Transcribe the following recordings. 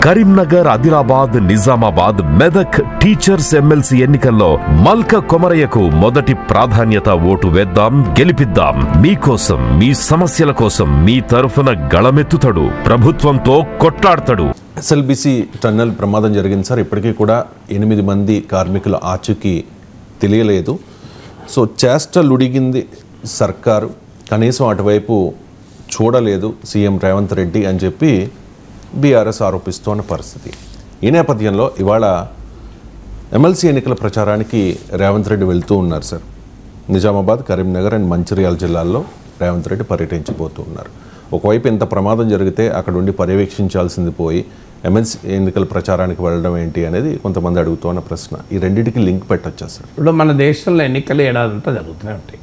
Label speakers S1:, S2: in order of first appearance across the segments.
S1: Karimnagar, Adilabad, Nizamabad, Medak teachers MLC ఎన్నికల్లో మల్క కొమరయ్యకు మొదటి ప్రాధాన్యత ఓటు వేద్దాం, గెలిపిద్దాం. మీకోసం, మీ సమస్యల కోసం మీ తరఫున గళమెత్తుతాడు, ప్రభుత్వంతో కొట్లాడతాడు.
S2: ఎస్ఎల్బిసి టన్నెల్ ప్రమాదం జరిగింది సార్. ఇప్పటికీ కూడా 8 మంది కార్మికుల ఆచూకీ తెలియలేదు. సో చేష్టలుడిగింది సర్కారు, కనీసం అటువైపు చూడలేదు సీఎం రేవంత్ రెడ్డి అని చెప్పి బీఆర్ఎస్ ఆరోపిస్తున్న పరిస్థితి. ఈ నేపథ్యంలో ఇవాళ ఎమ్మెల్సీ ఎన్నికల ప్రచారానికి రేవంత్ రెడ్డి వెళ్తూ ఉన్నారు సార్. నిజామాబాద్, కరీంనగర్ అండ్ మంచిర్యాల జిల్లాల్లో రేవంత్ రెడ్డి పర్యటించబోతూ ఉన్నారు. ఒకవైపు ఇంత ప్రమాదం జరిగితే అక్కడ ఉండి పర్యవేక్షించాల్సింది పోయి ఎమ్మెల్సీ ఎన్నికల ప్రచారానికి వెళ్ళడం ఏంటి అనేది కొంతమంది అడుగుతున్న ప్రశ్న. ఈ రెండింటికి లింక్ పెట్టొచ్చా సార్?
S3: ఇప్పుడు మన దేశంలో ఎన్నికలు ఏడాదంతా జరుగుతూనే ఉంటాయి.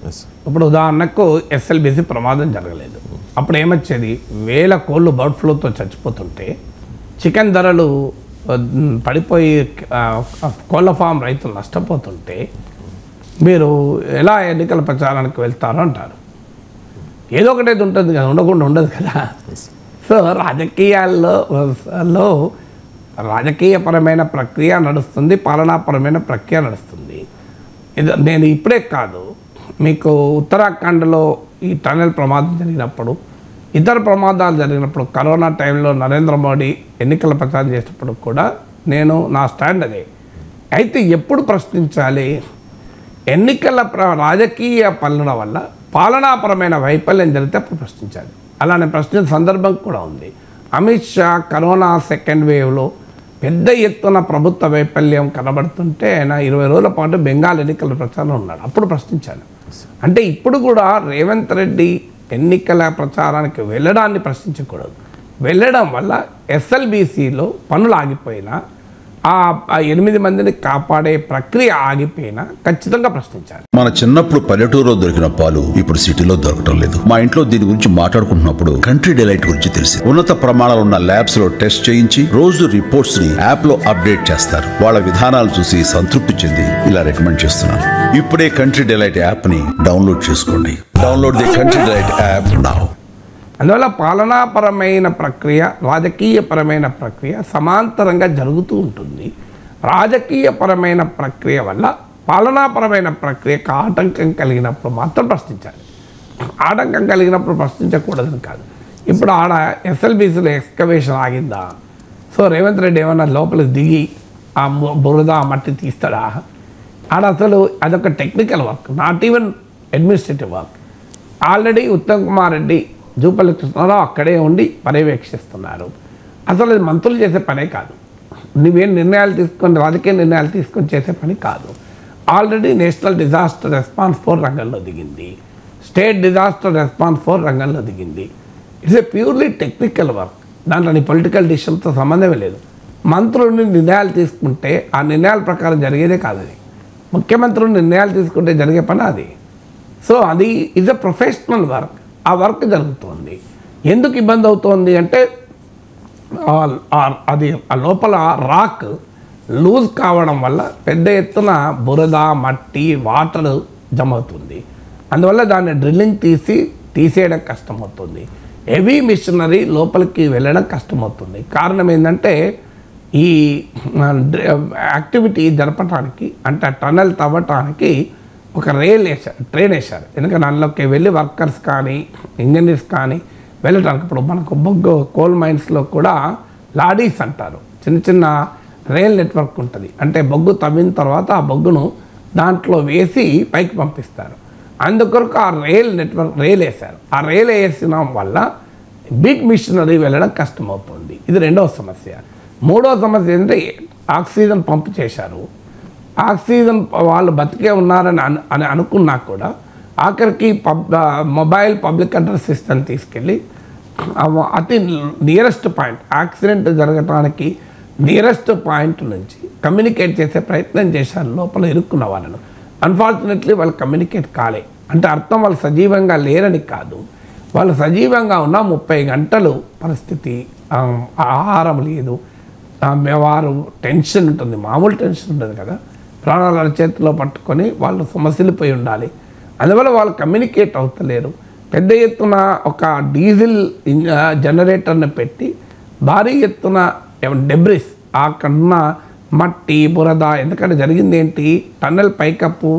S3: ఇప్పుడు ఉదాహరణకు ఎస్ఎల్బిసి ప్రమాదం జరగలేదు. అప్పుడు ఏమొచ్చేది, 1000 కోళ్ళు బర్డ్ ఫ్లూతో చచ్చిపోతుంటే, చికెన్ ధరలు పడిపోయి కోళ్ళ ఫామ్ రైతులు నష్టపోతుంటే మీరు ఎలా ఎన్నికల ప్రచారానికి వెళ్తారో అంటారు. ఏదో ఒకటైతే ఉంటుంది కదా, ఉండకుండా ఉండదు కదా. సో రాజకీయాల్లో రాజకీయపరమైన ప్రక్రియ నడుస్తుంది, పాలనాపరమైన ప్రక్రియ నడుస్తుంది. నేను ఇప్పుడే కాదు, మీకు ఉత్తరాఖండ్లో ఈ టన్నెల్ ప్రమాదం జరిగినప్పుడు, ఇతర ప్రమాదాలు జరిగినప్పుడు, కరోనా టైంలో నరేంద్ర మోడీ ఎన్నికల ప్రచారం చేసినప్పుడు కూడా నేను నా స్టాండ్ అదే. అయితే ఎప్పుడు ప్రశ్నించాలి? ఎన్నికల రాజకీయ పనుల వల్ల పాలనాపరమైన వైఫల్యం జరిగితే అప్పుడు ప్రశ్నించాలి. అలానే ప్రశ్నించిన సందర్భం కూడా ఉంది. అమిత్ షా కరోనా సెకండ్ వేవ్లో పెద్ద ఎత్తున ప్రభుత్వ వైఫల్యం కనబడుతుంటే ఆయన 20 రోజుల పాటు బెంగాల్ ఎన్నికల ప్రచారంలో ఉన్నాడు. అప్పుడు ప్రశ్నించాను. అంటే ఇప్పుడు కూడా రేవంత్ రెడ్డి ఎన్నికల ప్రచారానికి వెళ్ళడాన్ని ప్రశ్నించకూడదు. వెళ్ళడం వల్ల ఎస్ఎల్బిసిలో పనులు ఆగిపోయినా, ఆ 8 మందిని కాపాడే ప్రక్రియ ఆగిపోయినా ఖచ్చితంగా ప్రశ్నించాలి.
S4: మన చిన్నప్పుడు పల్లెటూరులో దొరికిన పాలు ఇప్పుడు సిటీలో దొరకటం లేదు. మా ఇంట్లో దీని గురించి మాట్లాడుకుంటున్నప్పుడు కంట్రీ డిలైట్ గురించి తెలిసి ఉన్నత ప్రమాణాలు ఉన్న ల్యాబ్స్ లో టెస్ట్ చేయించి రోజు రిపోర్ట్స్ ని యాప్ లో అప్డేట్ చేస్తారు. వాళ్ళ విధానాలు చూసి సంతృప్తి చెంది ఇలా రికమెండ్ చేస్తున్నాను. ఇప్పుడే కంట్రీ డిలైట్ యాప్ ని డౌన్లోడ్ చేసుకోండి. Download the country delight app now.
S3: అందువల్ల పాలనాపరమైన ప్రక్రియ, రాజకీయపరమైన ప్రక్రియ సమాంతరంగా జరుగుతూ ఉంటుంది. రాజకీయపరమైన ప్రక్రియ వల్ల పాలనాపరమైన ప్రక్రియకు ఆటంకం కలిగినప్పుడు మాత్రం ప్రశ్నించాలి. ఆటంకం కలిగినప్పుడు ప్రశ్నించకూడదని కాదు. ఇప్పుడు ఆడ ఎస్ఎల్బిసిలో ఎక్స్కవేషన్ ఆగిందా? సో రేవంత్ రెడ్డి ఏమన్నా లోపలికి దిగి ఆ బురద మట్టి తీస్తాడా? ఆడ అసలు అదొక technical work, not even administrative work. Already Uttam Kumar Reddy, Jupally Krishna Rao అక్కడే ఉండి పర్యవేక్షిస్తున్నారు. అసలు అది మంత్రులు చేసే పనే కాదు. నువ్వేం నిర్ణయాలు తీసుకొని, రాజకీయ నిర్ణయాలు తీసుకొని చేసే పని కాదు. Already national disaster response force రంగంలో దిగింది, స్టేట్ డిజాస్టర్ రెస్పాన్స్ ఫోర్స్ రంగంలో దిగింది. It's a purely technical work. దాంట్లో నీ పొలిటికల్ డిసిషన్తో సంబంధమే లేదు. మంత్రులు నిర్ణయాలు తీసుకుంటే ఆ నిర్ణయాల ప్రకారం జరిగేదే కాదు. అది ముఖ్యమంత్రులు నిర్ణయాలు తీసుకుంటే జరిగే పని అది. సో అది ఈజ్ ఎ ప్రొఫెషనల్ వర్క్. ఆ వర్క్ జరుగుతుంది. ఎందుకు ఇబ్బంది అవుతుంది అంటే అది ఆ లోపల రాక్ లూజ్ కావడం వల్ల పెద్ద ఎత్తున బురద, మట్టి, వాటర్ జమ అవుతుంది. అందువల్ల దాన్ని డ్రిల్లింగ్ తీసేయడం కష్టమవుతుంది. హెవీ మిషనరీ లోపలికి వెళ్ళడం కష్టమవుతుంది. కారణం ఏంటంటే ఈ యాక్టివిటీ జరపడానికి, అంటే టన్నెల్ తవ్వటానికి ఒక ట్రైన్ వేశారు. ఎందుకంటే అందులోకి వెళ్ళి వర్కర్స్ కానీ ఇంజనీర్స్ కానీ వెళ్ళటానికి. ఇప్పుడు మనకు బొగ్గు కోల్ మైన్స్లో కూడా లాడీస్ అంటారు, చిన్న చిన్న రైల్ నెట్వర్క్ ఉంటుంది. అంటే బొగ్గు తవ్విన తర్వాత ఆ బొగ్గును దాంట్లో వేసి పైకి పంపిస్తారు. అందుకొరకు ఆ రైల్ వేశారు. ఆ రైల్ వేసిన వల్ల బిగ్ మిషనరీ వెళ్ళడం కష్టమవుతుంది. ఇది రెండవ సమస్య. మూడవ సమస్య ఏంటంటే ఆక్సిజన్ పంప్ చేశారు. ఆక్సిజన్ వాళ్ళు బతికే ఉన్నారని అనుకున్నా కూడా ఆఖరికి మొబైల్ పబ్లిక్ అడ్రస్ సిస్టమ్ తీసుకెళ్ళి అతి నియరెస్ట్ పాయింట్, యాక్సిడెంట్ జరగటానికి నియరెస్ట్ పాయింట్ నుంచి కమ్యూనికేట్ చేసే ప్రయత్నం చేశారు లోపల ఇరుక్కున్న వాళ్ళను. అన్ఫార్చునేట్లీ వాళ్ళు కమ్యూనికేట్ కాలే. అంటే అర్థం వాళ్ళు సజీవంగా లేరని కాదు, వాళ్ళు సజీవంగా ఉన్న 30 గంటలు పరిస్థితి, ఆహారం లేదు, వారు టెన్షన్ ఉంటుంది, మామూలు టెన్షన్ ఉంటుంది కదా, ప్రాణాల చేతిలో పట్టుకొని వాళ్ళు సమస్యలిపోయి ఉండాలి. అందువల్ల వాళ్ళు కమ్యూనికేట్ అవుతలేరు. పెద్ద ఎత్తున ఒక డీజిల్ జనరేటర్ని పెట్టి భారీ ఎత్తున డెబ్రిస్ అక్కడున్న మట్టి బురద, ఎందుకంటే జరిగింది ఏంటి, టన్నెల్ పైకప్పు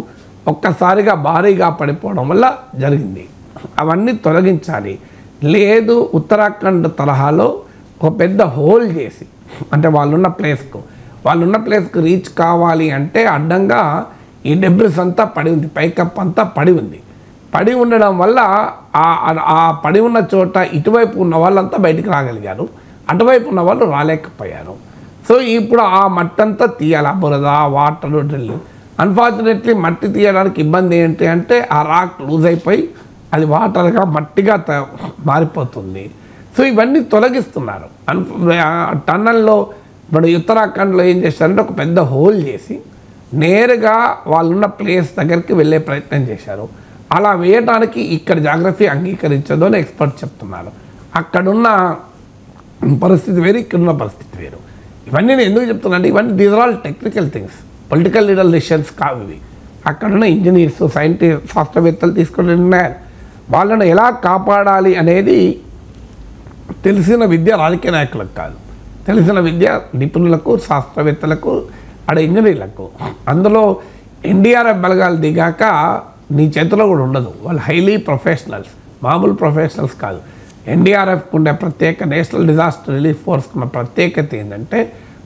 S3: ఒక్కసారిగా భారీగా పడిపోవడం వల్ల జరిగింది. అవన్నీ తొలగించాలి. లేదు ఉత్తరాఖండ్ తరహాలో ఒక పెద్ద హోల్ చేసి, అంటే వాళ్ళున్న ప్లేస్కు రీచ్ కావాలి అంటే అడ్డంగా ఈ డెబ్రిస్ అంతా పడి ఉంది, పైకప్పు అంతా పడి ఉంది. పడి ఉండడం వల్ల ఆ పడి ఉన్న చోట ఇటువైపు ఉన్న వాళ్ళంతా బయటికి రాగలిగారు, అటువైపు ఉన్న వాళ్ళు రాలేకపోయారు. సో ఇప్పుడు ఆ మట్టి అంతా తీయాలి, ఆ బురద, వాటర్, డ్రిల్. అన్ఫార్చునేట్లీ మట్టి తీయడానికి ఇబ్బంది ఏంటి అంటే ఆ రాక్ లూజ్ అయిపోయి అది వాటర్గా మట్టిగా మారిపోతుంది. సో ఇవన్నీ తొలగిస్తున్నారు. టన్నల్లో ఇప్పుడు ఉత్తరాఖండ్లో ఏం చేశారంటే ఒక పెద్ద హోల్ చేసి నేరుగా వాళ్ళున్న ప్లేస్ దగ్గరికి వెళ్ళే ప్రయత్నం చేశారు. అలా వేయడానికి ఇక్కడ జాగ్రఫీ అంగీకరించదు అని ఎక్స్పర్ట్ చెప్తున్నారు. అక్కడున్న పరిస్థితి వేరు, ఇక్కడున్న పరిస్థితి వేరు. ఇవన్నీ నేను ఎందుకు చెప్తున్నాను, ఇవన్నీ these are all technical things, political leader decisions కావు ఇవి. అక్కడున్న ఇంజనీర్స్, సైంటిస్ట్, శాస్త్రవేత్తలు తీసుకునే నిర్ణయాలు. వాళ్ళను ఎలా కాపాడాలి అనేది తెలిసిన విద్య రాజకీయ నాయకులకు కాదు, తెలిసిన విద్య నిపుణులకు, శాస్త్రవేత్తలకు, ఆడ ఇంజనీర్లకు. అందులో ఎన్డీఆర్ఎఫ్ బలగాలు దిగాక నీ చేతిలో కూడా ఉండదు. వాళ్ళు హైలీ ప్రొఫెషనల్స్, మామూలు ప్రొఫెషనల్స్ కాదు. ఎన్డీఆర్ఎఫ్కు ఉండే ప్రత్యేక, నేషనల్ డిజాస్టర్ రిలీఫ్ ఫోర్స్కి ఉన్న ప్రత్యేకత ఏంటంటే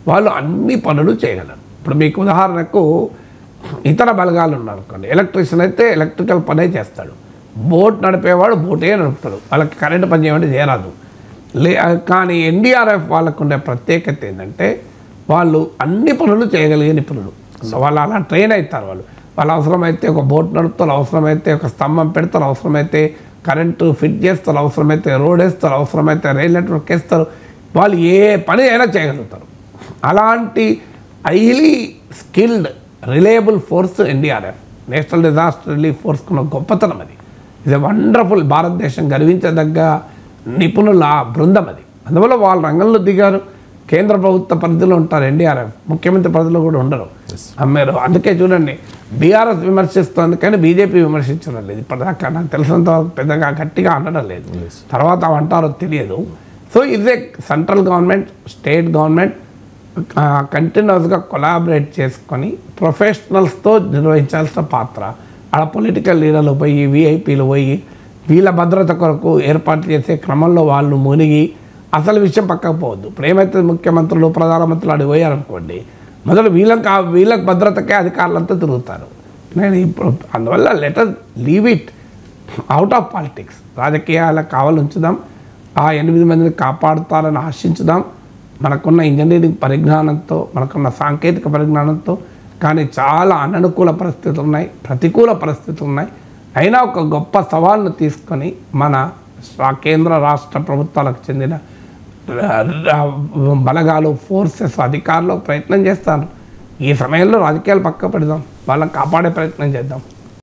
S3: వాళ్ళు అన్ని పనులు చేయగలరు. ఇప్పుడు మీకు ఉదాహరణకు ఇతర బలగాలు ఉన్నారు అనుకోండి, ఎలక్ట్రీషియన్ అయితే ఎలక్ట్రికల్ పనే చేస్తాడు, బోట్ నడిపేవాడు బోటే నడుపుతాడు, వాళ్ళకి కరెంటు పని చేయమంటే చేయరాదు. కానీ ఎన్డీఆర్ఎఫ్ వాళ్ళకు ఉండే ప్రత్యేకత ఏంటంటే వాళ్ళు అన్ని పనులు చేయగలిగే నిపుణులు. సో వాళ్ళు అలా ట్రైన్ అవుతారు. వాళ్ళు అవసరమైతే ఒక బోట్ నడుపుతారు, అవసరమైతే ఒక స్తంభం పెడతారు, అవసరమైతే కరెంటు ఫిట్ చేస్తారు, అవసరమైతే రోడ్ వేస్తారు, అవసరమైతే రైల్ నెట్వర్క్ వేస్తారు. వాళ్ళు ఏ పని అయినా చేయగలుగుతారు. అలాంటి highly skilled reliable force NDRF, national disaster relief ఫోర్స్కున్న గొప్పతనం అది. ఇది వండర్ఫుల్, భారతదేశం గర్వించదగ్గ నిపుణుల బృందం అది. అందువల్ల వాళ్ళు రంగంలో దిగారు. కేంద్ర ప్రభుత్వ పరిధిలో ఉంటారు ఎన్డీఆర్ఎఫ్, ముఖ్యమంత్రి పరిధిలో కూడా ఉండరు. మీరు అందుకే చూడండి, బీఆర్ఎస్ విమర్శిస్తుంది కానీ బీజేపీ విమర్శించడం లేదు ఇప్పటిదాకా. నాకు తెలిసినంత పెద్దగా గట్టిగా అనడం లేదు, తర్వాత అంటారో తెలియదు. సో ఇదే సెంట్రల్ గవర్నమెంట్, స్టేట్ గవర్నమెంట్ కంటిన్యూస్గా కొలాబరేట్ చేసుకొని ప్రొఫెషనల్స్తో నిర్వహించాల్సిన పాత్ర. ఆడ పొలిటికల్ లీడర్లు పోయి, విఐపీలు పోయి వీళ్ళ భద్రత కొరకు ఏర్పాటు చేసే క్రమంలో వాళ్ళు మునిగి అసలు విషయం పక్కకు పోవద్దు. ఇప్పుడు ఏమైతే ముఖ్యమంత్రులు, ప్రధానమంత్రులు అడిగి పోయారనుకోండి, మొదలు వీళ్ళకి భద్రతకే అధికారులంతా తిరుగుతారు. నేను ఇప్పుడు అందువల్ల letter leave it out of politics. రాజకీయాలకు కావాలి ఉంచుదాం, ఆ 8 మందిని కాపాడుతారని ఆశించుదాం. మనకున్న ఇంజనీరింగ్ పరిజ్ఞానంతో, మనకున్న సాంకేతిక పరిజ్ఞానంతో. కానీ చాలా అననుకూల పరిస్థితులు ఉన్నాయి, ప్రతికూల పరిస్థితులు ఉన్నాయి. అయినా ఒక గొప్ప సవాల్ను తీసుకొని మన కేంద్ర రాష్ట్ర ప్రభుత్వాలకు చెందిన బలగాలు, ఫోర్సెస్, అధికారులు ప్రయత్నం చేస్తారు. ఈ సమయంలో రాజకీయాలు పక్క పెడదాం, వాళ్ళని కాపాడే ప్రయత్నం చేద్దాం.